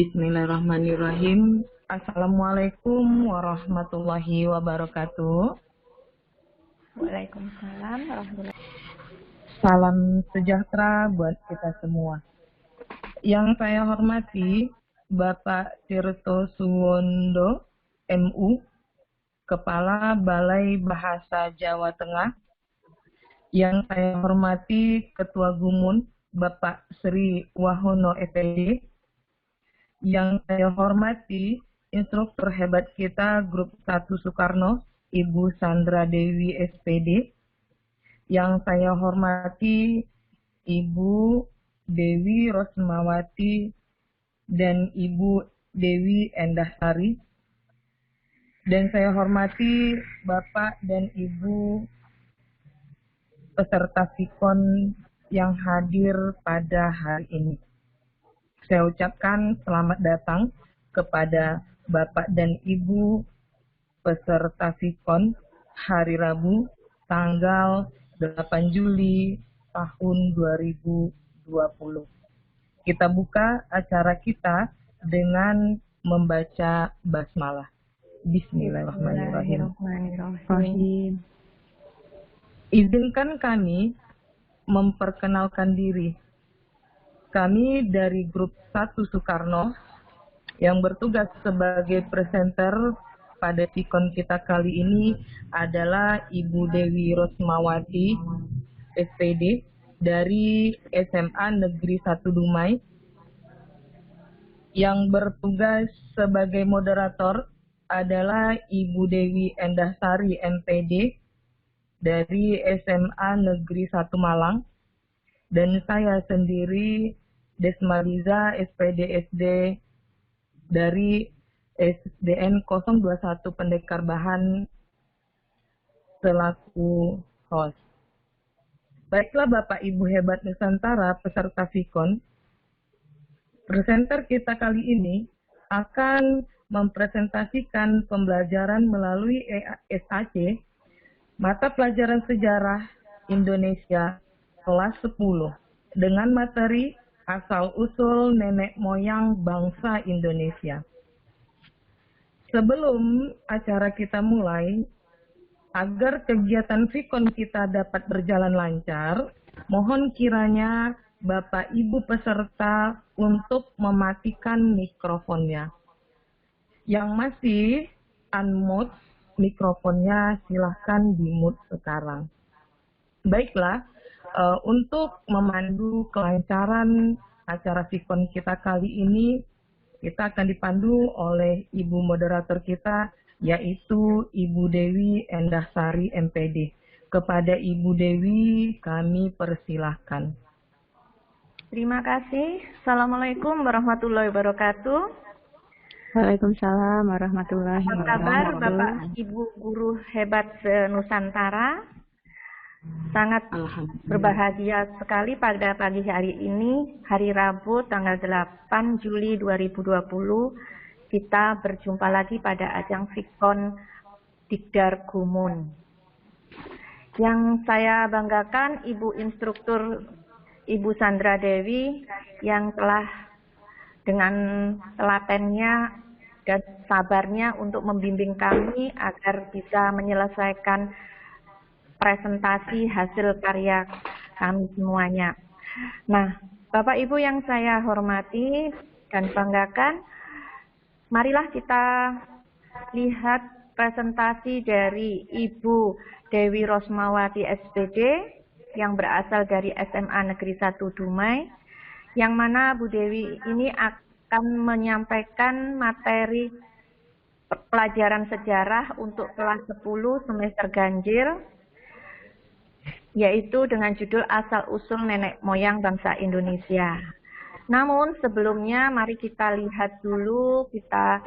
Bismillahirrahmanirrahim. Assalamualaikum warahmatullahi wabarakatuh. Waalaikumsalam warahmatullahi. Salam sejahtera buat kita semua. Yang saya hormati Bapak Tirto Suwondo, MU, Kepala Balai Bahasa Jawa Tengah. Yang saya hormati Ketua Gumun Bapak Sri Wahono FPD. Yang saya hormati instruktur hebat kita Grup 1 Soekarno, Ibu Sandra Dewi SPD. Yang saya hormati Ibu Dewi Rosmawati dan Ibu Dewi Endahsari. Dan saya hormati Bapak dan Ibu peserta Vikon yang hadir pada hari ini. Saya ucapkan selamat datang kepada Bapak dan Ibu peserta Vikon hari Rabu tanggal 8 Juli tahun 2020. Kita buka acara kita dengan membaca basmalah. Bismillahirrahmanirrahim. Izinkan kami memperkenalkan diri. Kami dari Grup 1 Soekarno yang bertugas sebagai presenter pada Vikon kita kali ini adalah Ibu Dewi Rosmawati, SPD, dari SMA Negeri 1 Dumai. Yang bertugas sebagai moderator adalah Ibu Dewi Endahsari, MPD, dari SMA Negeri 1 Malang. Dan saya sendiri Desmaliza, SPD SD dari SDN 021 Pendekar Bahan selaku host. Baiklah Bapak Ibu hebat Nusantara peserta Vikon, presenter kita kali ini akan mempresentasikan pembelajaran melalui SAC mata pelajaran sejarah Indonesia kelas 10 dengan materi asal-usul nenek moyang bangsa Indonesia. Sebelum acara kita mulai, agar kegiatan Vikon kita dapat berjalan lancar, mohon kiranya Bapak Ibu peserta untuk mematikan mikrofonnya. Yang masih unmute mikrofonnya silahkan di-mute sekarang. Baiklah, untuk memandu kelancaran acara Vikon kita kali ini, kita akan dipandu oleh Ibu moderator kita, yaitu Ibu Dewi Endahsari, MPD. Kepada Ibu Dewi, kami persilahkan. Terima kasih. Assalamualaikum warahmatullahi wabarakatuh. Waalaikumsalam warahmatullahi Apa kabar Bapak Ibu guru hebat Nusantara? Sangat berbahagia sekali pada pagi hari ini, hari Rabu tanggal 8 Juli 2020, kita berjumpa lagi pada ajang Vikon Dikdar Gumun. Yang saya banggakan Ibu Instruktur Ibu Sandra Dewi yang telah dengan telatennya dan sabarnya untuk membimbing kami agar bisa menyelesaikan presentasi hasil karya kami semuanya. Nah, Bapak Ibu yang saya hormati dan banggakan, marilah kita lihat presentasi dari Ibu Dewi Rosmawati SPD yang berasal dari SMA Negeri 1 Dumai, yang mana Bu Dewi ini akan menyampaikan materi pelajaran sejarah untuk kelas 10 semester ganjil, yaitu dengan judul Asal-Usul Nenek Moyang Bangsa Indonesia. Namun sebelumnya mari kita lihat dulu, kita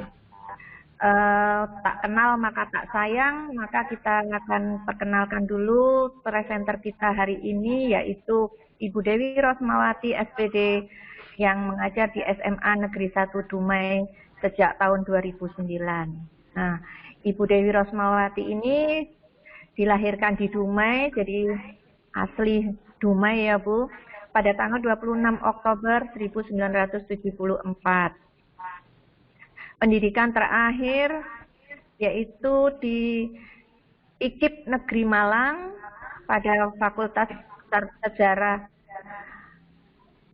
tak kenal maka tak sayang, maka kita akan perkenalkan dulu presenter kita hari ini, yaitu Ibu Dewi Rosmawati SPD yang mengajar di SMA Negeri 1 Dumai sejak tahun 2009. Nah, Ibu Dewi Rosmawati ini dilahirkan di Dumai, jadi asli Dumai ya Bu, pada tanggal 26 Oktober 1974. pendidikan terakhir yaitu di IKIP Negeri Malang pada Fakultas Sejarah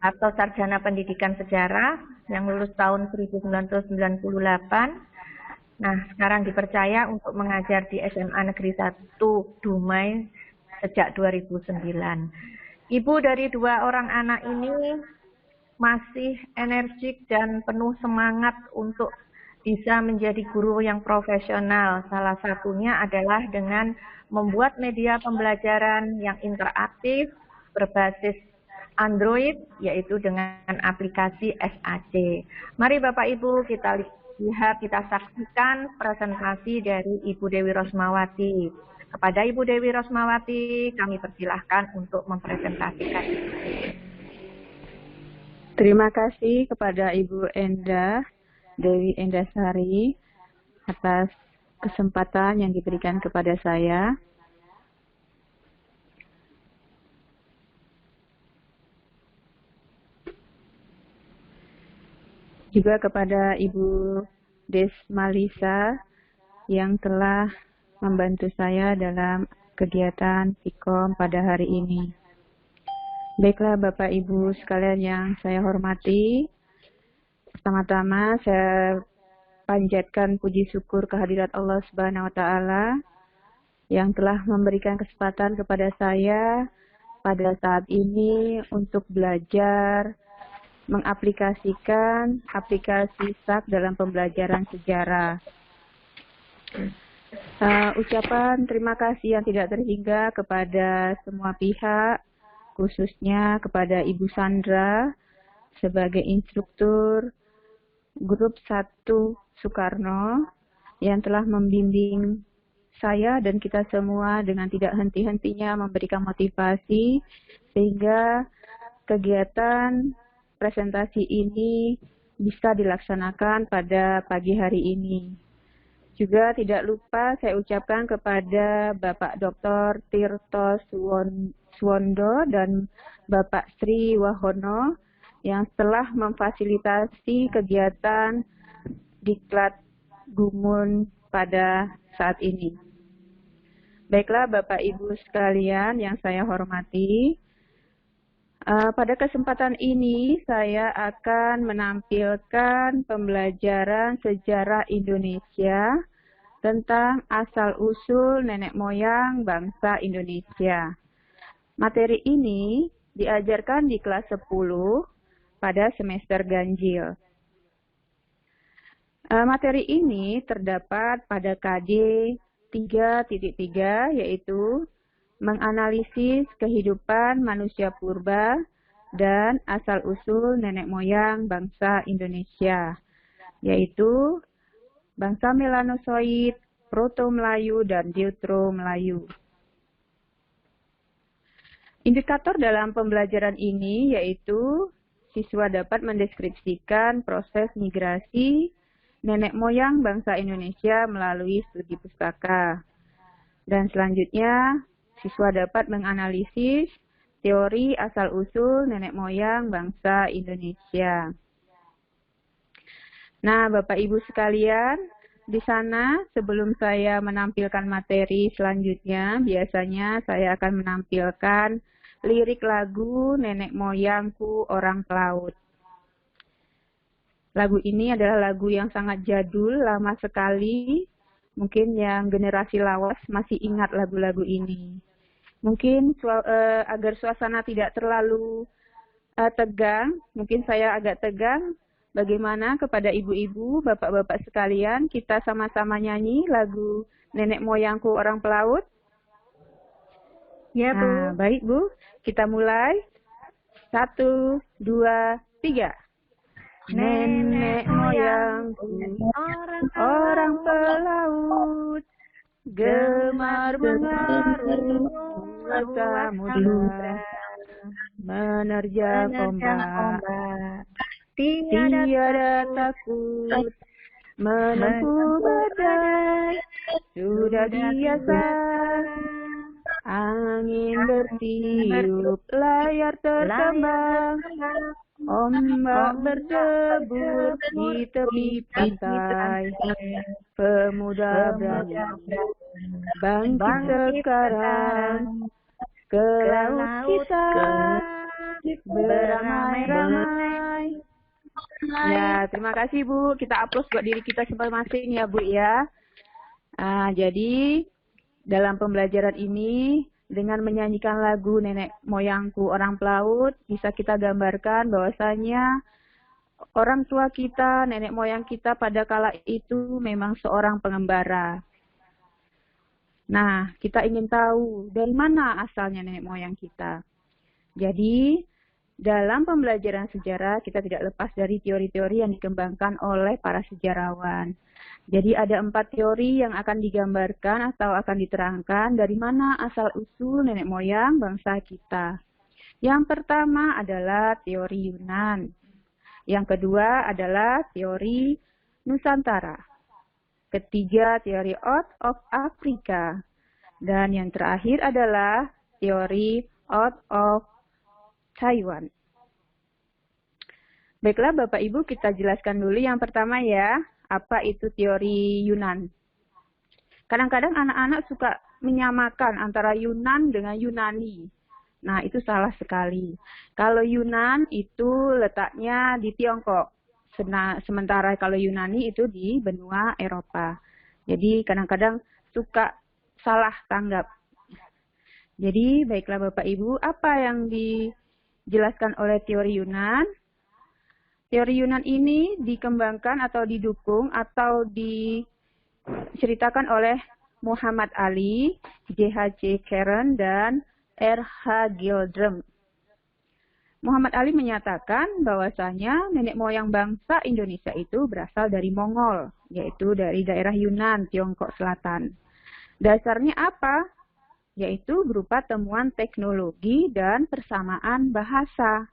atau Sarjana Pendidikan Sejarah yang lulus tahun 1998. Nah, sekarang dipercaya untuk mengajar di SMA Negeri 1 Dumai sejak 2009. Ibu dari 2 orang anak ini masih energik dan penuh semangat untuk bisa menjadi guru yang profesional. Salah satunya adalah dengan membuat media pembelajaran yang interaktif berbasis Android, yaitu dengan aplikasi SAC. Mari Bapak Ibu kita lihat, kita saksikan presentasi dari Ibu Dewi Rosmawati. Kepada Ibu Dewi Rosmawati, kami persilahkan untuk mempresentasikan. Terima kasih kepada Ibu Dewi Endasari atas kesempatan yang diberikan kepada saya. Juga kepada Ibu Desmalisa yang telah membantu saya dalam kegiatan Fikom pada hari ini. Baiklah Bapak Ibu sekalian yang saya hormati, pertama-tama saya panjatkan puji syukur kehadirat Allah Subhanahu wa taala yang telah memberikan kesempatan kepada saya pada saat ini untuk belajar mengaplikasikan aplikasi SAC dalam pembelajaran sejarah. Ucapan terima kasih yang tidak terhingga kepada semua pihak, khususnya kepada Ibu Sandra sebagai instruktur grup 1 Soekarno yang telah membimbing saya dan kita semua dengan tidak henti-hentinya memberikan motivasi sehingga kegiatan presentasi ini bisa dilaksanakan pada pagi hari ini. Juga tidak lupa saya ucapkan kepada Bapak Dr. Tirto Suwondo dan Bapak Sri Wahono yang telah memfasilitasi kegiatan Diklat Gumun pada saat ini. Baiklah Bapak Ibu sekalian yang saya hormati, pada kesempatan ini saya akan menampilkan pembelajaran sejarah Indonesia tentang asal-usul nenek moyang bangsa Indonesia. Materi ini diajarkan di kelas 10 pada semester ganjil. Materi ini terdapat pada KD 3.3 yaitu menganalisis kehidupan manusia purba dan asal-usul nenek moyang bangsa Indonesia, yaitu bangsa Melanosoid, Proto-Melayu, dan Deutero-Melayu. Indikator dalam pembelajaran ini yaitu siswa dapat mendeskripsikan proses migrasi nenek moyang bangsa Indonesia melalui studi pustaka. Dan selanjutnya, siswa dapat menganalisis teori asal-usul nenek moyang bangsa Indonesia. Nah, Bapak Ibu sekalian, di sana sebelum saya menampilkan materi selanjutnya, biasanya saya akan menampilkan lirik lagu Nenek Moyangku Orang Pelaut. Lagu ini adalah lagu yang sangat jadul, lama sekali. Mungkin yang generasi lawas masih ingat lagu-lagu ini. Mungkin agar suasana tidak terlalu tegang, mungkin saya agak tegang. Bagaimana kepada ibu-ibu, bapak-bapak sekalian, kita sama-sama nyanyi lagu Nenek Moyangku Orang Pelaut? Ya, Bu. Nah, baik, Bu. Kita mulai. 1, 2, 3. Nenek moyangku orang pelaut, gemar mengarungi samudra, menerjang ombak. Tiada takut menempuh badai, sudah biasa angin bertiup, layar terkembang, Ombak berdebur di tepi pantai, pemuda berani bangkit sekarang, ke laut kita beramai-ramai. Ya, terima kasih Bu. Kita aplaus buat diri kita masing-masing ya Bu ya. Jadi dalam pembelajaran ini dengan menyanyikan lagu Nenek Moyangku Orang Pelaut, bisa kita gambarkan bahwasanya orang tua kita, nenek moyang kita pada kala itu memang seorang pengembara. Nah, kita ingin tahu dari mana asalnya nenek moyang kita. Jadi, dalam pembelajaran sejarah kita tidak lepas dari teori-teori yang dikembangkan oleh para sejarawan. Jadi ada 4 teori yang akan digambarkan atau akan diterangkan dari mana asal-usul nenek moyang bangsa kita. Yang pertama adalah teori Yunan. Yang kedua adalah teori Nusantara. Ketiga, teori Out of Africa. Dan yang terakhir adalah teori Out of Taiwan. Baiklah Bapak Ibu, kita jelaskan dulu yang pertama ya, apa itu teori Yunan. Kadang-kadang anak-anak suka menyamakan antara Yunan dengan Yunani. Nah, itu salah sekali. Kalau Yunan itu letaknya di Tiongkok, sementara kalau Yunani itu di benua Eropa. Jadi kadang-kadang suka salah tanggap. Jadi baiklah Bapak Ibu, apa yang dijelaskan oleh teori Yunan? Teori Yunan ini dikembangkan atau didukung atau diceritakan oleh Muhammad Ali, J.H.J. Karen, dan R.H. Gildrum. Muhammad Ali menyatakan bahwasanya nenek moyang bangsa Indonesia itu berasal dari Mongol, yaitu dari daerah Yunan, Tiongkok Selatan. Dasarnya apa? Yaitu berupa temuan teknologi dan persamaan bahasa.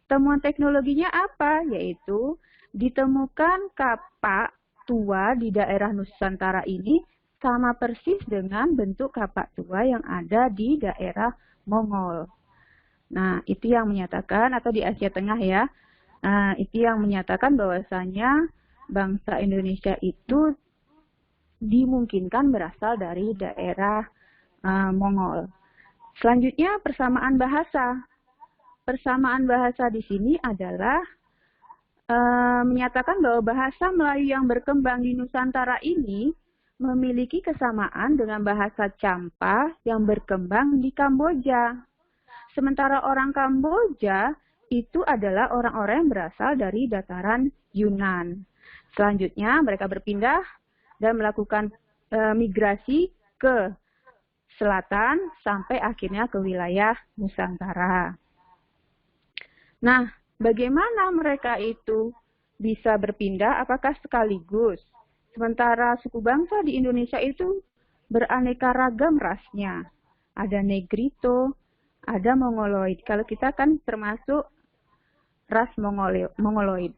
Temuan teknologinya apa? Yaitu ditemukan kapak tua di daerah Nusantara ini sama persis dengan bentuk kapak tua yang ada di daerah Mongol. Nah, itu yang menyatakan, atau di Asia Tengah ya, itu yang menyatakan bahwasanya bangsa Indonesia itu dimungkinkan berasal dari daerah Mongol. Selanjutnya, persamaan bahasa. Persamaan bahasa di sini adalah menyatakan bahwa bahasa Melayu yang berkembang di Nusantara ini memiliki kesamaan dengan bahasa Champa yang berkembang di Kamboja. Sementara orang Kamboja itu adalah orang-orang yang berasal dari dataran Yunan. Selanjutnya mereka berpindah dan melakukan migrasi ke selatan sampai akhirnya ke wilayah Nusantara. Nah, bagaimana mereka itu bisa berpindah? Apakah sekaligus? Sementara suku bangsa di Indonesia itu beraneka ragam rasnya. Ada Negrito, ada Mongoloid. Kalau kita kan termasuk ras Mongoloid.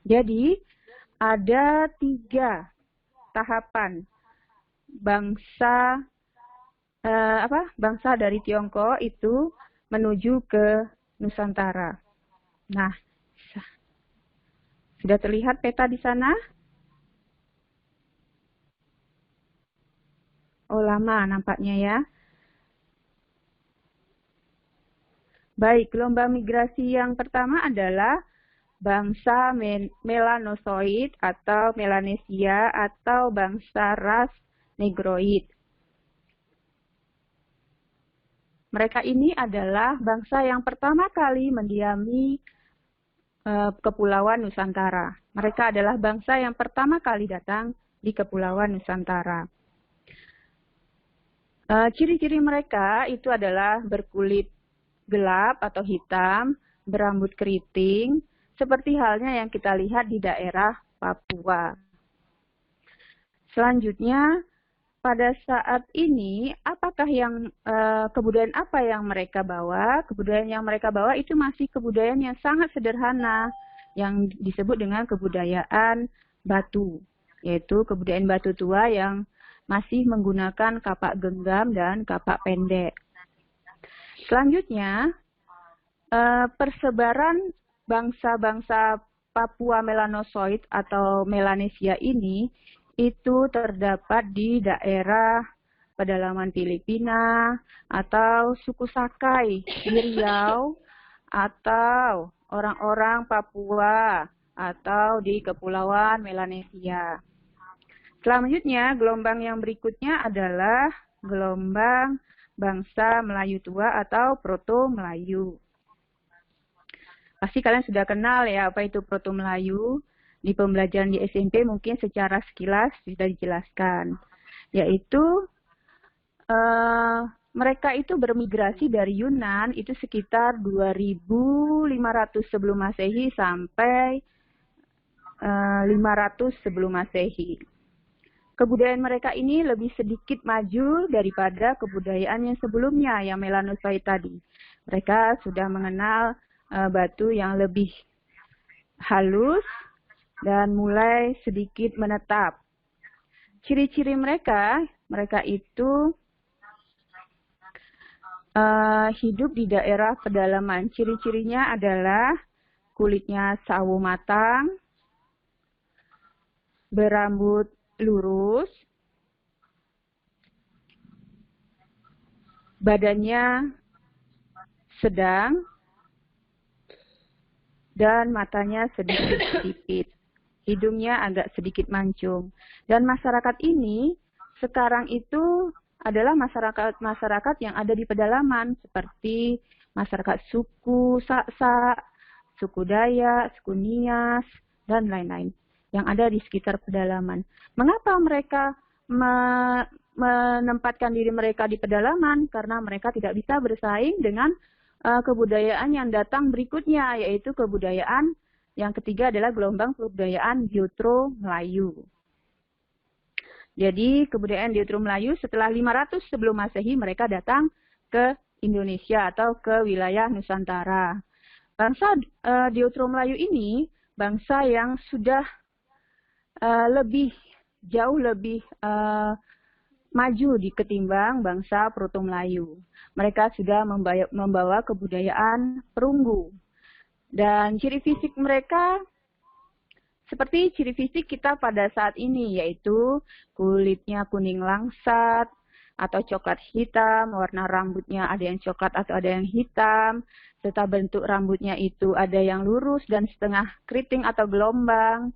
Jadi ada 3 tahapan bangsa bangsa dari Tiongkok itu menuju ke Nusantara. Nah, sudah terlihat peta di sana? Oh, lama nampaknya ya. Baik, gelombang migrasi yang pertama adalah bangsa Melanosoid atau Melanesia atau bangsa ras Negroid. Mereka ini adalah bangsa yang pertama kali mendiami Kepulauan Nusantara. Mereka adalah bangsa yang pertama kali datang di Kepulauan Nusantara. Ciri-ciri mereka itu adalah berkulit gelap atau hitam, berambut keriting, seperti halnya yang kita lihat di daerah Papua. Selanjutnya, pada saat ini, apakah kebudayaan apa yang mereka bawa? Kebudayaan yang mereka bawa itu masih kebudayaan yang sangat sederhana, yang disebut dengan kebudayaan batu, yaitu kebudayaan batu tua yang masih menggunakan kapak genggam dan kapak pendek. Selanjutnya, persebaran bangsa-bangsa Papua Melanosoid atau Melanesia ini itu terdapat di daerah pedalaman Filipina atau suku Sakai di Riau atau orang-orang Papua atau di Kepulauan Melanesia. Selanjutnya, gelombang yang berikutnya adalah gelombang bangsa Melayu tua atau Proto-Melayu. Pasti kalian sudah kenal ya apa itu Proto-Melayu. Di pembelajaran di SMP mungkin secara sekilas sudah dijelaskan. Yaitu mereka itu bermigrasi dari Yunan itu sekitar 2500 sebelum Masehi sampai 500 sebelum Masehi. Kebudayaan mereka ini lebih sedikit maju daripada kebudayaan yang sebelumnya, yang Melanosoid tadi. Mereka sudah mengenal batu yang lebih halus dan mulai sedikit menetap. Ciri-ciri mereka itu hidup di daerah pedalaman. Ciri-cirinya adalah kulitnya sawo matang, berambut lurus, badannya sedang, dan matanya sedikit sipit. Hidungnya agak sedikit mancung. Dan masyarakat ini sekarang itu adalah masyarakat yang ada di pedalaman, seperti masyarakat suku Saksa, suku Dayak, suku Nias, dan lain-lain yang ada di sekitar pedalaman. Mengapa mereka menempatkan diri mereka di pedalaman? Karena mereka tidak bisa bersaing dengan kebudayaan yang datang berikutnya, yaitu kebudayaan yang ketiga adalah gelombang kebudayaan Deutero Melayu. Jadi kebudayaan Deutero Melayu setelah 500 sebelum Masehi mereka datang ke Indonesia atau ke wilayah Nusantara. Bangsa Deutero Melayu ini bangsa yang sudah jauh lebih maju ketimbang bangsa Proto Melayu. Mereka sudah membawa kebudayaan perunggu. Dan ciri fisik mereka seperti ciri fisik kita pada saat ini, yaitu kulitnya kuning langsat atau coklat hitam, warna rambutnya ada yang coklat atau ada yang hitam, serta bentuk rambutnya itu ada yang lurus dan setengah keriting atau gelombang.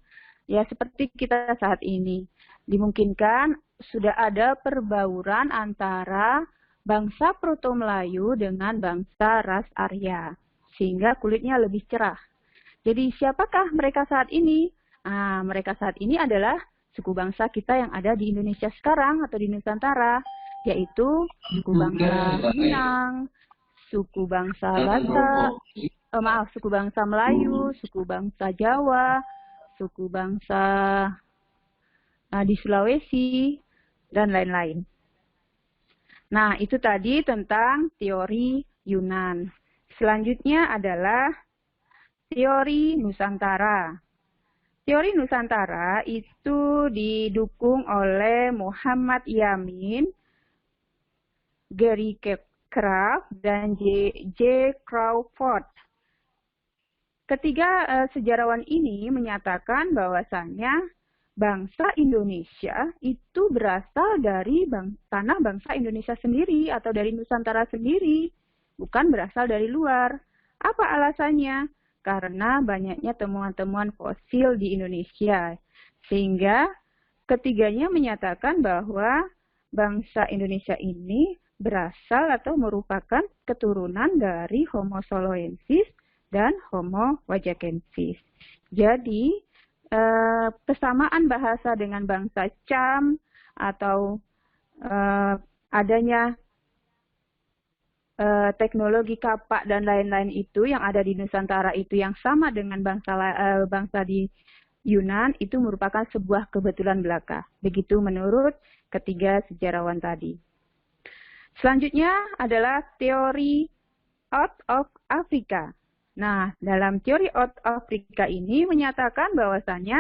Ya, seperti kita saat ini. Dimungkinkan sudah ada perbauran antara bangsa Proto Melayu dengan bangsa ras Arya, sehingga kulitnya lebih cerah. Jadi siapakah mereka saat ini? Mereka saat ini adalah suku bangsa kita yang ada di Indonesia sekarang atau di Nusantara, yaitu suku bangsa Minang, suku bangsa Batak, suku bangsa Melayu, suku bangsa Jawa, suku bangsa di Sulawesi, dan lain-lain. Nah, itu tadi tentang teori Yunan. Selanjutnya adalah teori Nusantara. Teori Nusantara itu didukung oleh Muhammad Yamin, Gary Craft, dan J. Crawford. Ketiga sejarawan ini menyatakan bahwasannya bangsa Indonesia itu berasal dari tanah bangsa Indonesia sendiri atau dari Nusantara sendiri, bukan berasal dari luar. Apa alasannya? Karena banyaknya temuan-temuan fosil di Indonesia. Sehingga ketiganya menyatakan bahwa bangsa Indonesia ini berasal atau merupakan keturunan dari Homo soloensis dan Homo wajakensis. Jadi, kesamaan bahasa dengan bangsa Cham atau adanya teknologi kapak dan lain-lain itu yang ada di Nusantara itu yang sama dengan bangsa di Yunan itu merupakan sebuah kebetulan belaka. Begitu menurut ketiga sejarawan tadi. Selanjutnya adalah teori out of Africa. Nah, dalam teori out of Africa ini menyatakan bahwasannya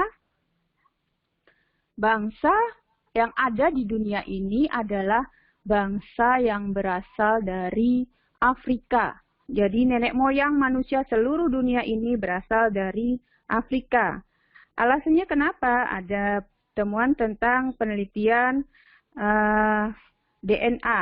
bangsa yang ada di dunia ini adalah bangsa yang berasal dari Afrika. Jadi nenek moyang manusia seluruh dunia ini berasal dari Afrika. Alasannya kenapa? Ada temuan tentang penelitian DNA.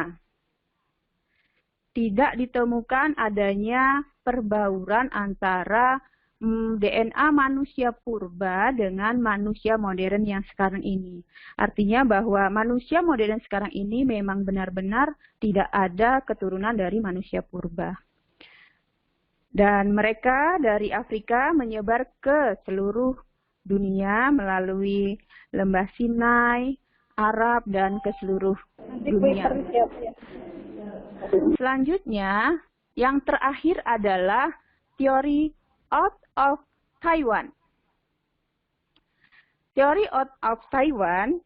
Tidak ditemukan adanya perbauran antara DNA manusia purba dengan manusia modern yang sekarang ini. Artinya bahwa manusia modern sekarang ini memang benar-benar tidak ada keturunan dari manusia purba. Dan mereka dari Afrika menyebar ke seluruh dunia melalui lembah Sinai, Arab, dan ke seluruh dunia. Selanjutnya, yang terakhir adalah teori out of Taiwan. Teori out of Taiwan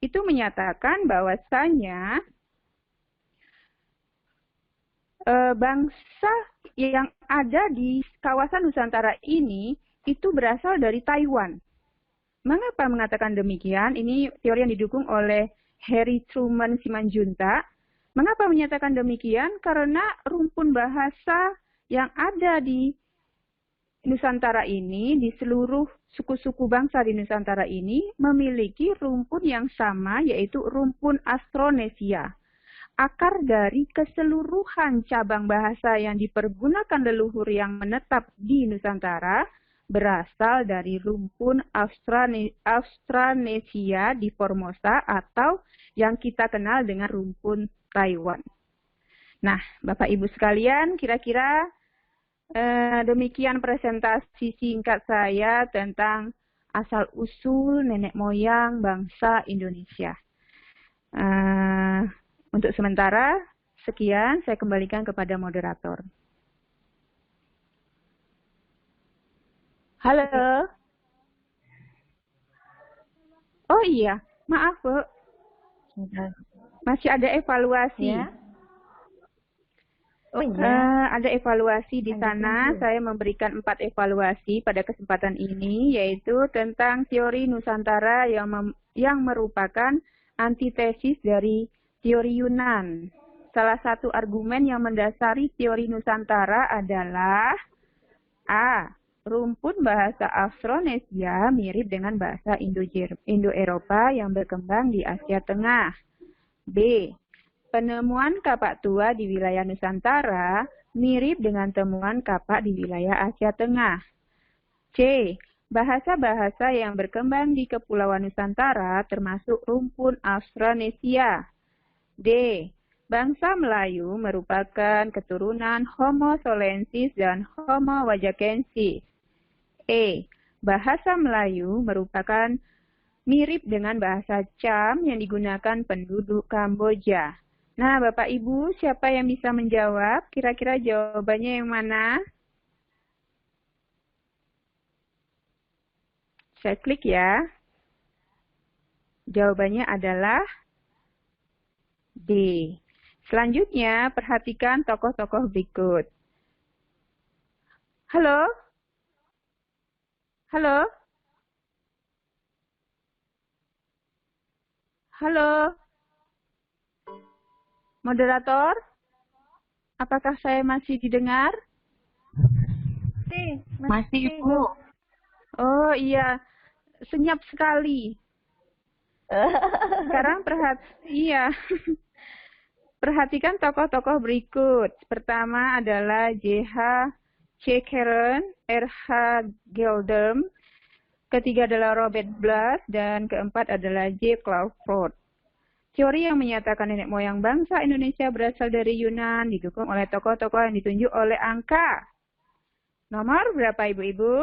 itu menyatakan bahwasanya bangsa yang ada di kawasan Nusantara ini itu berasal dari Taiwan. Mengapa mengatakan demikian? Ini teori yang didukung oleh Harry Truman Simanjuntak. Mengapa menyatakan demikian? Karena rumpun bahasa yang ada di Nusantara ini, di seluruh suku-suku bangsa di Nusantara ini, memiliki rumpun yang sama, yaitu rumpun Austronesia. Akar dari keseluruhan cabang bahasa yang dipergunakan leluhur yang menetap di Nusantara berasal dari rumpun Austronesia di Formosa atau yang kita kenal dengan rumpun Taiwan. Nah, Bapak Ibu sekalian, kira-kira demikian presentasi singkat saya tentang asal-usul nenek moyang bangsa Indonesia. Untuk sementara, sekian, saya kembalikan kepada moderator. Halo. Oh iya, maaf Bu. Masih ada evaluasi. Ya. Oh iya. Ada evaluasi di sana. Saya memberikan 4 evaluasi pada kesempatan ini, yaitu tentang teori Nusantara yang merupakan antitesis dari teori Yunan. Salah satu argumen yang mendasari teori Nusantara adalah A. Rumpun bahasa Austronesia mirip dengan bahasa Indo-Eropa yang berkembang di Asia Tengah. B. Penemuan kapak tua di wilayah Nusantara mirip dengan temuan kapak di wilayah Asia Tengah. C. Bahasa-bahasa yang berkembang di Kepulauan Nusantara termasuk rumpun Austronesia. D. Bangsa Melayu merupakan keturunan Homo solensis dan Homo wajakensis. E. Bahasa Melayu merupakan mirip dengan bahasa Cham yang digunakan penduduk Kamboja. Nah, Bapak Ibu, siapa yang bisa menjawab? Kira-kira jawabannya yang mana? Saya klik ya. Jawabannya adalah D. Selanjutnya, perhatikan tokoh-tokoh berikut. Halo? Halo? Halo? Moderator? Apakah saya masih didengar? Masih, Ibu. Oh iya, senyap sekali. Sekarang perhatikan tokoh-tokoh berikut. Pertama adalah J.H. Chekeren, R.H. Geldem, ketiga adalah Robert Blas, dan keempat adalah J. Crawford. Teori yang menyatakan nenek moyang bangsa Indonesia berasal dari Yunan didukung oleh tokoh-tokoh yang ditunjuk oleh angka. Nomor berapa Ibu-Ibu?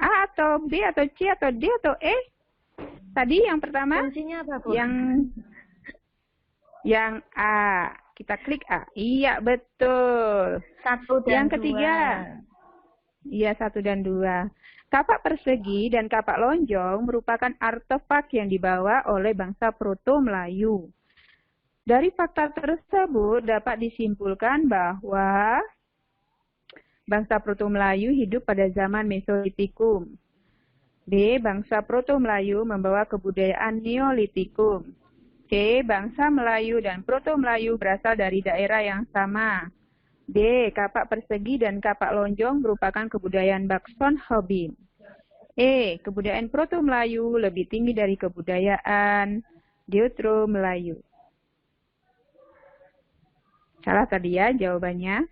A atau B atau C atau D atau E? Tadi yang pertama? Kuncinya apa, Bu? Yang A. Kita klik A. Iya, betul. 1 dan yang ketiga. 2. Iya, 1 dan 2. Kapak persegi dan kapak lonjong merupakan artefak yang dibawa oleh bangsa Proto Melayu. Dari fakta tersebut dapat disimpulkan bahwa bangsa Proto Melayu hidup pada zaman Mesolitikum. B. Bangsa Proto Melayu membawa kebudayaan Neolitikum. C. Bangsa Melayu dan Proto-Melayu berasal dari daerah yang sama. D. Kapak persegi dan kapak lonjong merupakan kebudayaan Bakson Hobin. E. Kebudayaan Proto-Melayu lebih tinggi dari kebudayaan Deutero-Melayu. Salah tadi ya jawabannya.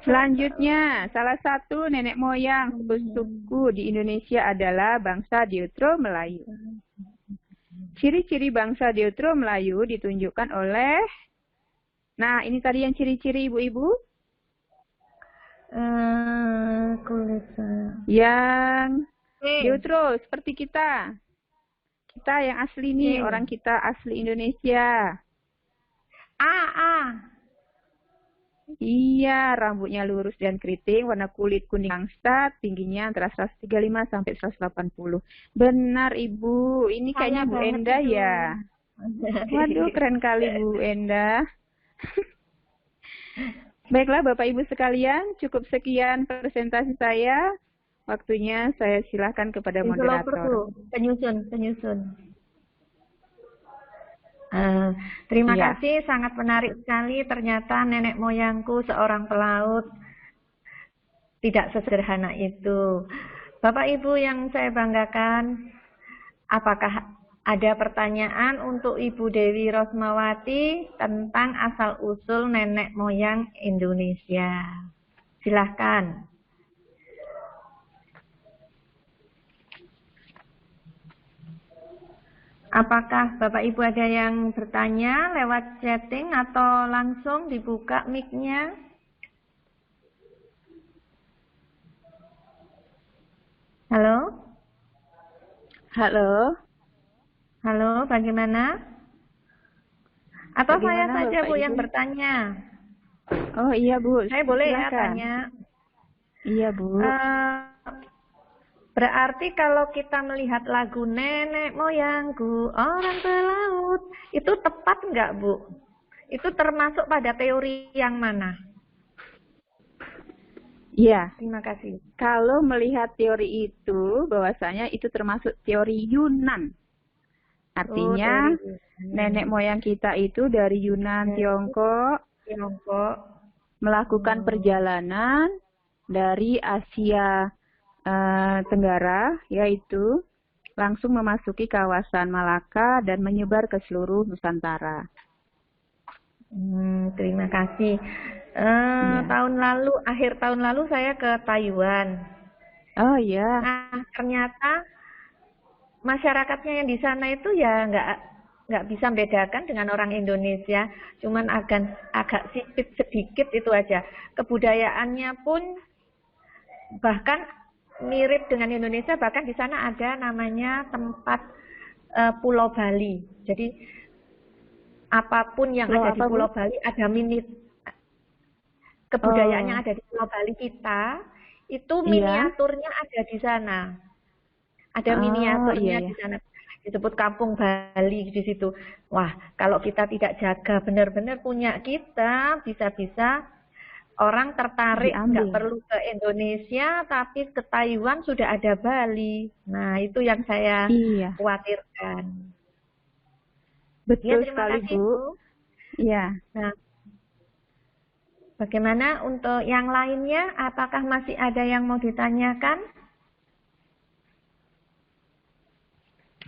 Selanjutnya, salah satu nenek moyang suku di Indonesia adalah bangsa Deutero-Melayu. Ciri-ciri bangsa Deutero-Melayu ditunjukkan oleh, nah ini tadi yang ciri-ciri ibu-ibu. Kulit Yang Deutero seperti kita. Kita yang asli nih, orang kita asli Indonesia. A. Iya, rambutnya lurus dan keriting, warna kulit kuning langsat, tingginya antara 135 sampai 180. Benar, Ibu. Ini kayaknya Bu Enda itu. Ya. Waduh, keren kali Bu Enda. Baiklah, Bapak Ibu sekalian, cukup sekian presentasi saya. Waktunya saya silakan kepada moderator. Penyusun. Terima kasih, sangat menarik sekali. Ternyata nenek moyangku seorang pelaut. Tidak sesederhana itu. Bapak Ibu yang saya banggakan, apakah ada pertanyaan untuk Ibu Dewi Rosmawati tentang asal-usul nenek moyang Indonesia? Silahkan. Apakah Bapak Ibu ada yang bertanya lewat chatting atau langsung dibuka mic-nya? Halo? Halo, bagaimana? Atau saya saja Bu yang bertanya? Oh iya Bu. Saya boleh ya tanya? Iya Bu. Berarti kalau kita melihat lagu Nenek Moyangku Orang Pelaut, itu tepat nggak Bu? Itu termasuk pada teori yang mana? Iya. Terima kasih. Kalau melihat teori itu, bahwasanya itu termasuk teori Yunan. Artinya nenek moyang kita itu dari Yunan, Tiongkok melakukan perjalanan dari Asia Tenggara, yaitu langsung memasuki kawasan Malaka dan menyebar ke seluruh Nusantara. Terima kasih. Akhir tahun lalu saya ke Taiwan. Oh iya. Nah, ternyata masyarakatnya yang di sana itu ya nggak bisa membedakan dengan orang Indonesia, cuman agak sipit sedikit itu aja. Kebudayaannya pun bahkan mirip dengan Indonesia, bahkan di sana ada namanya tempat Pulau Bali. Jadi apapun yang ada di Pulau Bali ada kebudayaan yang ada di Pulau Bali kita itu miniaturnya ada di sana. Ada miniaturnya di sana. Disebut Kampung Bali di situ. Wah, kalau kita tidak jaga benar-benar punya kita, bisa-bisa orang tertarik nggak perlu ke Indonesia, tapi ke Taiwan sudah ada Bali. Nah, itu yang saya khawatirkan. Betul terima sekali, kasih, Bu. Iya. Nah, bagaimana untuk yang lainnya? Apakah masih ada yang mau ditanyakan?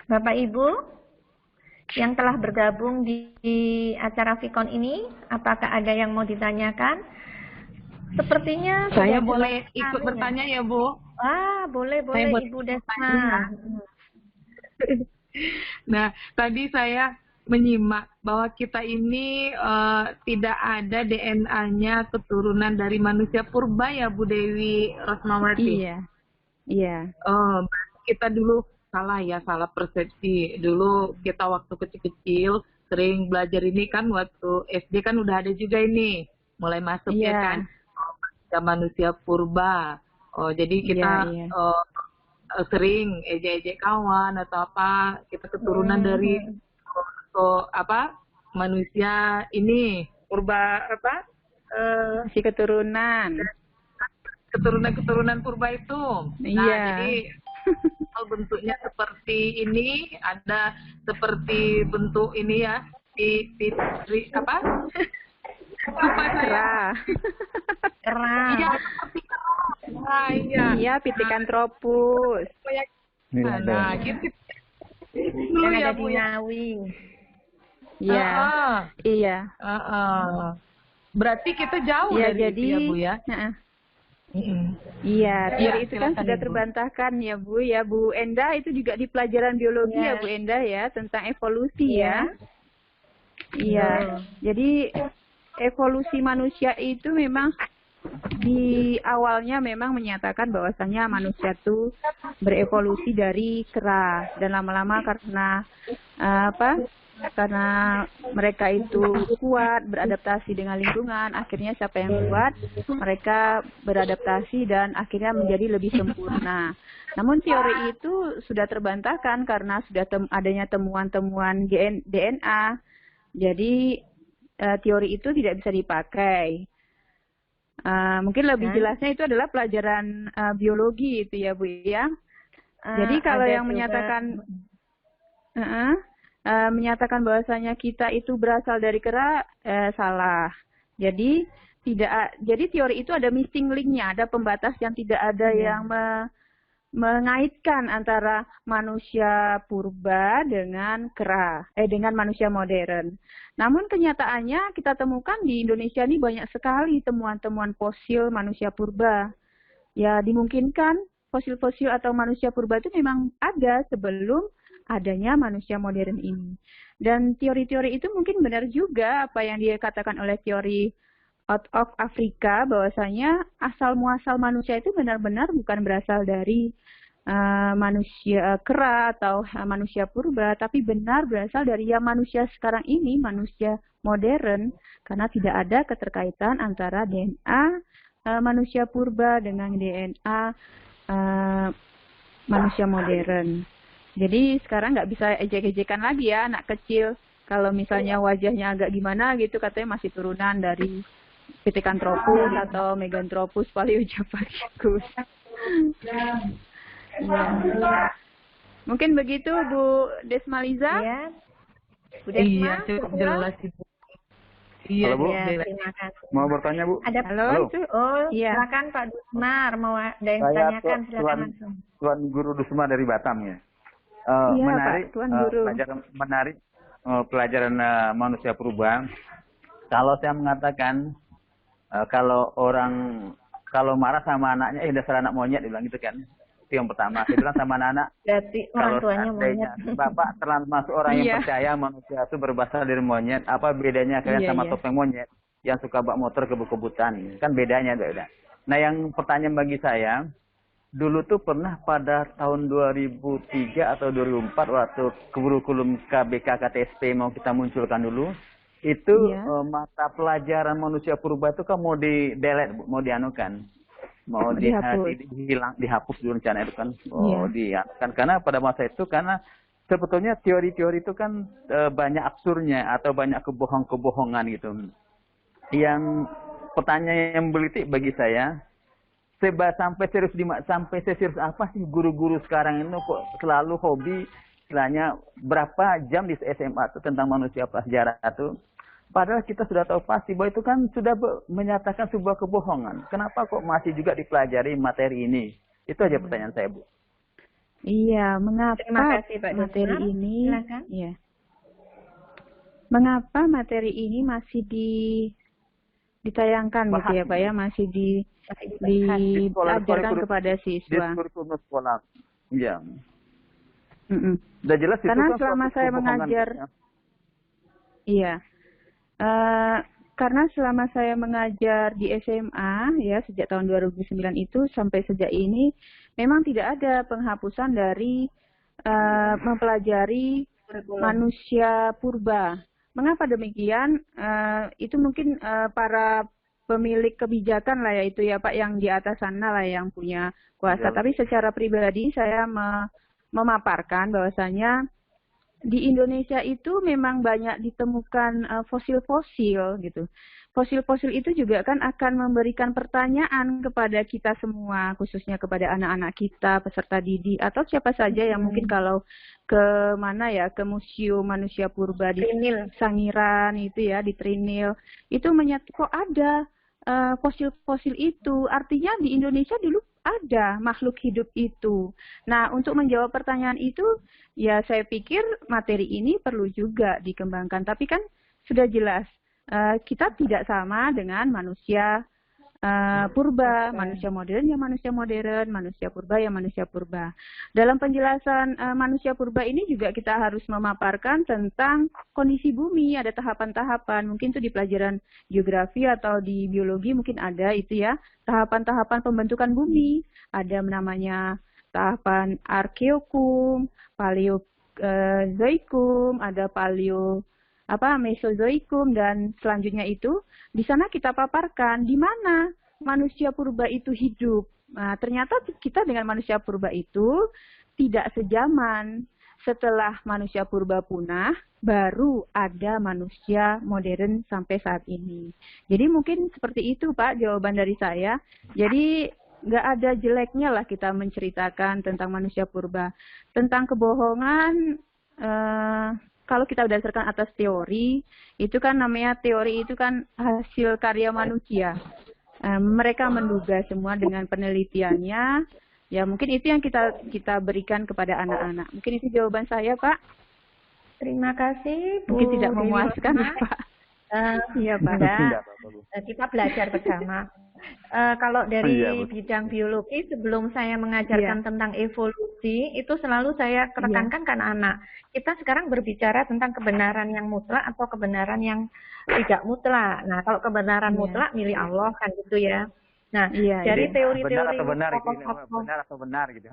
Bapak Ibu yang telah bergabung di acara Vicon ini, apakah ada yang mau ditanyakan? Sepertinya saya boleh ikut bertanya ya Bu. Boleh Ibu Desma. Nah, tadi saya menyimak bahwa kita ini tidak ada DNA-nya keturunan dari manusia purba ya Bu Dewi Rosmawati. Iya. Oh, kita dulu salah persepsi. Dulu kita waktu kecil-kecil sering belajar ini kan, waktu SD kan udah ada juga ini, mulai masuk ya kan. Manusia purba. Oh, jadi kita sering ejek-ejek kawan atau apa, kita keturunan dari manusia ini purba si keturunan purba itu. Nah, jadi bentuknya seperti ini, ada seperti bentuk ini ya, apa? Lupa saya. Kera. Iya, seperti kera. Iya. Iya, Pithecanthropus. Nah, gitu. Dulu Yang ya, ada Bu di ya. Ngawi. Iya. Iya. Berarti kita jauh Ya, dari jadi, itu ya, Bu ya. Iya, teori itu kan silakan, sudah Ibu. terbantahkan ya Bu. Ya Bu Enda itu juga di pelajaran biologi ya Bu Enda ya, tentang evolusi ya. Iya. Jadi evolusi manusia itu memang di awalnya memang menyatakan bahwasanya manusia itu berevolusi dari kera, dan lama-lama karena karena mereka itu kuat beradaptasi dengan lingkungan, akhirnya siapa yang kuat mereka beradaptasi dan akhirnya menjadi lebih sempurna. Namun teori itu sudah terbantahkan karena sudah adanya temuan-temuan DNA. Jadi teori itu tidak bisa dipakai. Mungkin lebih jelasnya itu adalah pelajaran biologi itu ya Bu ya. Jadi kalau yang menyatakan bahwasanya kita itu berasal dari kera, salah. Jadi jadi teori itu ada missing link-nya, ada pembatas yang tidak ada yang mengaitkan antara manusia purba dengan dengan manusia modern. Namun kenyataannya kita temukan di Indonesia ini banyak sekali temuan-temuan fosil manusia purba. Ya dimungkinkan fosil-fosil atau manusia purba itu memang ada sebelum adanya manusia modern ini. Dan teori-teori itu mungkin benar juga apa yang dikatakan oleh teori out of Africa, bahwasanya asal muasal manusia itu benar-benar bukan berasal dari manusia kera atau manusia purba, tapi benar berasal dari yang manusia sekarang ini, manusia modern, karena tidak ada keterkaitan antara DNA manusia purba dengan DNA manusia modern. Jadi sekarang nggak bisa ejek-ejekan lagi ya anak kecil. Kalau misalnya wajahnya agak gimana gitu, katanya masih turunan dari Pithecanthropus atau Meganthropus paleojapanicus. Ya. Mungkin begitu Bu Desmaliza? Iya. Bu Desma, Iya, cukup jelas Ibu. Iya, Halo, Bu. Terima kasih. Mau bertanya, Bu? Halo. Iya. Silakan Pak Dusmar, mau ada yang Saya ditanyakan, silakan langsung. Tuan Guru Dusma dari Batam ya. Iya, Menarik, Pak, Tuan Guru. Pelajaran manusia purba. Kalau saya mengatakan kalau marah sama anaknya, dasar anak monyet, dibilang gitu kan. Itu yang pertama. Saya bilang sama anak-anak, Berarti orang tuanya monyet. Bapak termasuk orang yang percaya manusia itu berasal dari monyet. Apa bedanya kalian sama topeng monyet yang suka bawa motor kebut-kebutan? Kan bedanya beda. Nah, yang pertanyaan bagi saya, dulu tuh pernah pada tahun 2003 atau 2004 waktu kurikulum KBK KTSP mau kita munculkan dulu, itu mata pelajaran manusia purba itu kan mau di-delete, mau dianukan, mau dihapus dulu rencana itu kan, dianukan karena pada masa itu karena sebetulnya teori-teori itu kan banyak absurdnya atau banyak kebohongan gitu. Yang pertanyaan yang melitik bagi saya, sampai serius apa sih guru-guru sekarang ini kok selalu hobi istilahnya berapa jam di SMA itu tentang manusia prasejarah itu, padahal kita sudah tahu pasti bahwa itu kan sudah menyatakan sebuah kebohongan. Kenapa kok masih juga dipelajari materi ini? Itu aja pertanyaan saya, Bu. Iya, mengapa materi ini? Iya. Mengapa materi ini masih ditayangkan gitu ya, Pak ya, masih diajarkan kepada siswa. Di kurikulum sekolah. Iya. Udah jelas itu karena kan selama saya mengajar, karena selama saya mengajar di SMA ya sejak tahun 2009 itu sampai sejak ini memang tidak ada penghapusan dari mempelajari manusia purba. Mengapa demikian? Itu mungkin para pemilik kebijakan lah ya itu ya Pak, yang di atas sana lah yang punya kuasa. Tapi secara pribadi saya memaparkan bahwasanya di Indonesia itu memang banyak ditemukan fosil-fosil gitu. fosil-fosil itu juga kan akan memberikan pertanyaan kepada kita semua, khususnya kepada anak-anak kita, peserta didik, atau siapa saja yang mungkin kalau ke mana ya, ke Museum Manusia Purba di Sangiran itu ya, di Trinil, itu kok ada fosil-fosil itu, artinya di Indonesia dulu ada makhluk hidup itu. Nah, untuk menjawab pertanyaan itu, ya saya pikir materi ini perlu juga dikembangkan, tapi kan sudah jelas, kita tidak sama dengan manusia purba, manusia modern ya manusia modern, manusia purba ya manusia purba. Dalam penjelasan manusia purba ini juga kita harus memaparkan tentang kondisi bumi, ada tahapan-tahapan, mungkin itu di pelajaran geografi atau di biologi mungkin ada itu ya, tahapan-tahapan pembentukan bumi, ada namanya tahapan arkeokum, paleozoikum, ada Mesozoikum, dan selanjutnya itu di sana kita paparkan di mana manusia purba itu hidup. Nah, ternyata kita dengan manusia purba itu tidak sejaman. Setelah manusia purba punah, baru ada manusia modern sampai saat ini. Jadi mungkin seperti itu Pak jawaban dari saya. Jadi nggak ada jeleknya lah kita menceritakan tentang manusia purba. Tentang kebohongan, kalau kita berdasarkan atas teori, itu kan namanya teori itu kan hasil karya manusia. Mereka menduga semua dengan penelitiannya. Ya mungkin itu yang kita berikan kepada anak-anak. Mungkin itu jawaban saya, Pak. Terima kasih, Bu. Mungkin tidak memuaskan, Pak. Iya, Pak. Kita belajar bersama. Kalau dari bidang biologi, sebelum saya mengajarkan tentang evolusi, itu selalu saya tekankan ke anak-anak. Kita sekarang berbicara tentang kebenaran yang mutlak atau kebenaran yang tidak mutlak. Nah, kalau kebenaran mutlak milik Allah kan gitu ya. Nah, dari teori-teori benar atau benar gitu.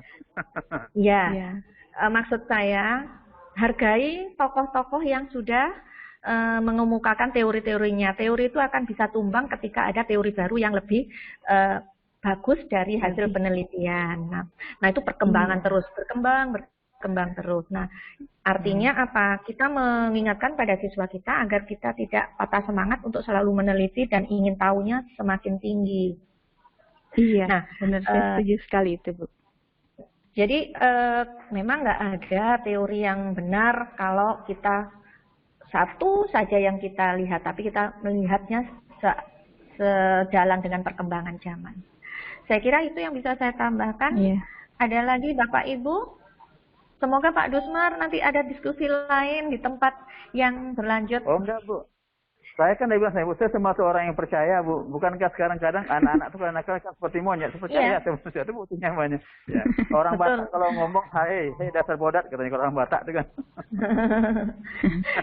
Iya. Maksud saya hargai tokoh-tokoh yang sudah mengemukakan teori-teorinya. Teori itu akan bisa tumbang ketika ada teori baru yang lebih bagus dari hasil penelitian. Nah itu perkembangan terus, berkembang terus. Nah, artinya apa? Kita mengingatkan pada siswa kita agar kita tidak patah semangat untuk selalu meneliti dan ingin tahunya semakin tinggi. Iya, nah, benar, saya setuju sekali itu, Bu. Jadi memang nggak ada teori yang benar kalau kita satu saja yang kita lihat, tapi kita melihatnya sejalan dengan perkembangan zaman. Saya kira itu yang bisa saya tambahkan. Ada lagi Bapak Ibu? Semoga Pak Dusmar nanti ada diskusi lain di tempat yang berlanjut. Oh enggak, Bu. Saya kan bilang, saya termasuk orang yang percaya, Bu. Bukankah sekarang-kadang anak-anak itu kan seperti monyet, percaya sama manusia itu butuhnya banyak. Ya. Orang Batak kalau ngomong, hei dasar bodat, katanya kalau orang Batak itu kan.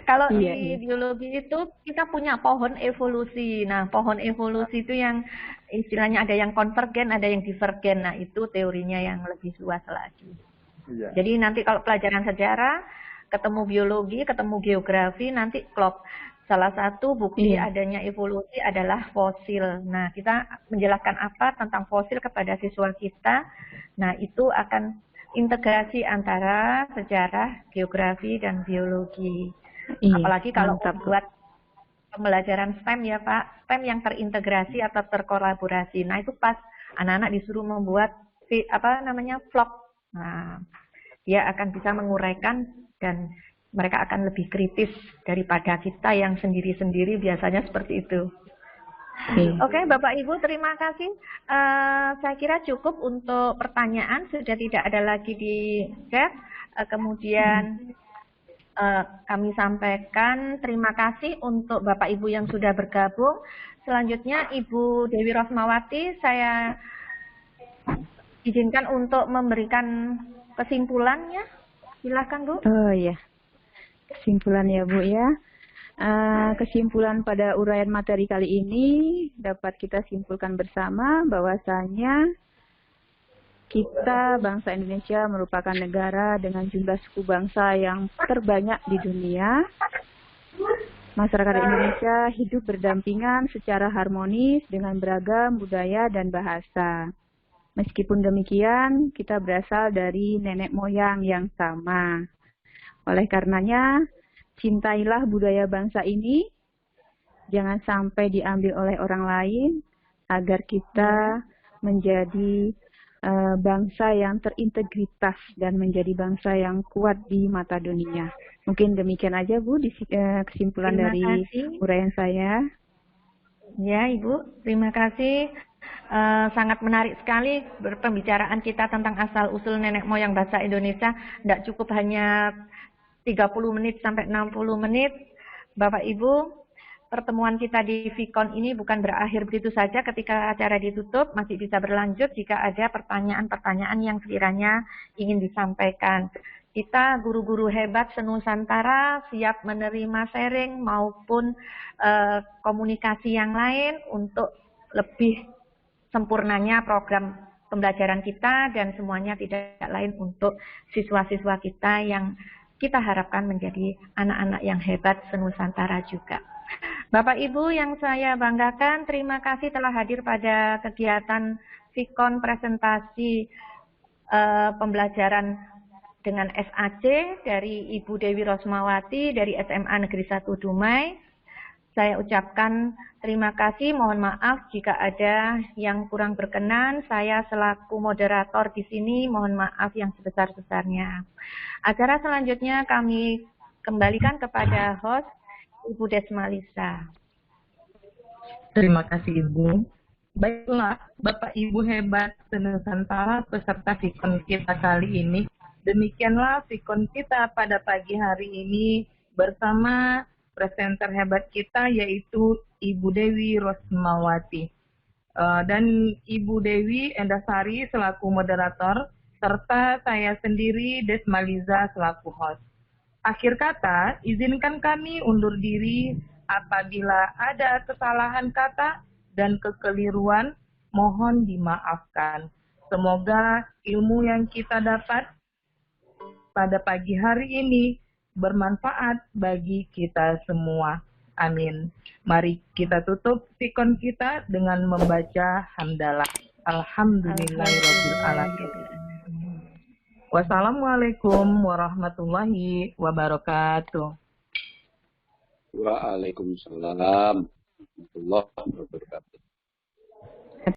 Kalau di biologi itu kita punya pohon evolusi. Nah, pohon evolusi itu yang istilahnya ada yang konvergen, ada yang divergen. Nah, itu teorinya yang lebih luas lagi. Iya. Jadi nanti kalau pelajaran sejarah, ketemu biologi, ketemu geografi, nanti klop. Salah satu bukti adanya evolusi adalah fosil. Nah, kita menjelaskan apa tentang fosil kepada siswa kita. Nah, itu akan integrasi antara sejarah, geografi, dan biologi. Apalagi kalau buat pembelajaran STEM ya Pak, STEM yang terintegrasi atau terkolaborasi. Nah, itu pas anak-anak disuruh membuat vlog. Nah, dia akan bisa menguraikan dan mereka akan lebih kritis daripada kita yang sendiri-sendiri biasanya seperti itu. Oke, Bapak Ibu, terima kasih. Saya kira cukup untuk pertanyaan, sudah tidak ada lagi di chat. Kemudian kami sampaikan terima kasih untuk Bapak Ibu yang sudah bergabung. Selanjutnya Ibu Dewi Rosmawati, saya izinkan untuk memberikan kesimpulannya. Silakan, Bu. Oh iya. Kesimpulan ya Bu ya. Kesimpulan pada uraian materi kali ini dapat kita simpulkan bersama bahwasanya kita bangsa Indonesia merupakan negara dengan jumlah suku bangsa yang terbanyak di dunia. Masyarakat Indonesia hidup berdampingan secara harmonis dengan beragam budaya dan bahasa. Meskipun demikian, kita berasal dari nenek moyang yang sama. Oleh karenanya, cintailah budaya bangsa ini jangan sampai diambil oleh orang lain, agar kita menjadi bangsa yang terintegritas dan menjadi bangsa yang kuat di mata dunia. Mungkin demikian aja Bu kesimpulan dari uraian saya. Ya Ibu, terima kasih. Sangat menarik sekali pembicaraan kita tentang asal-usul nenek moyang bahasa Indonesia. Tidak cukup hanya 30 menit sampai 60 menit. Bapak Ibu, pertemuan kita di Vicon ini bukan berakhir begitu saja ketika acara ditutup, masih bisa berlanjut jika ada pertanyaan-pertanyaan yang sekiranya ingin disampaikan. Kita guru-guru hebat senusantara siap menerima sharing maupun komunikasi yang lain untuk lebih sempurnanya program pembelajaran kita, dan semuanya tidak lain untuk siswa-siswa kita yang kita harapkan menjadi anak-anak yang hebat senusantara juga. Bapak Ibu yang saya banggakan, terima kasih telah hadir pada kegiatan Vicon presentasi pembelajaran dengan SAC dari Ibu Dewi Rosmawati dari SMA Negeri 1 Dumai. Saya ucapkan terima kasih, mohon maaf jika ada yang kurang berkenan. Saya selaku moderator di sini mohon maaf yang sebesar-besarnya. Acara selanjutnya kami kembalikan kepada host Ibu Desmalisa. Terima kasih Ibu. Baiklah, Bapak Ibu hebat senusantara peserta Vicon kita kali ini. Demikianlah Vicon kita pada pagi hari ini bersama presenter hebat kita yaitu Ibu Dewi Rosmawati. Dan Ibu Dewi Endasari selaku moderator, serta saya sendiri Desmaliza selaku host. Akhir kata, izinkan kami undur diri. Apabila ada kesalahan kata dan kekeliruan, mohon dimaafkan. Semoga ilmu yang kita dapat pada pagi hari ini bermanfaat bagi kita semua. Amin. Mari kita tutup Vicon kita dengan membaca hamdalah. Alhamdulillahirabbil alamin. Wassalamualaikum warahmatullahi wabarakatuh. Waalaikumsalam warahmatullahi wabarakatuh.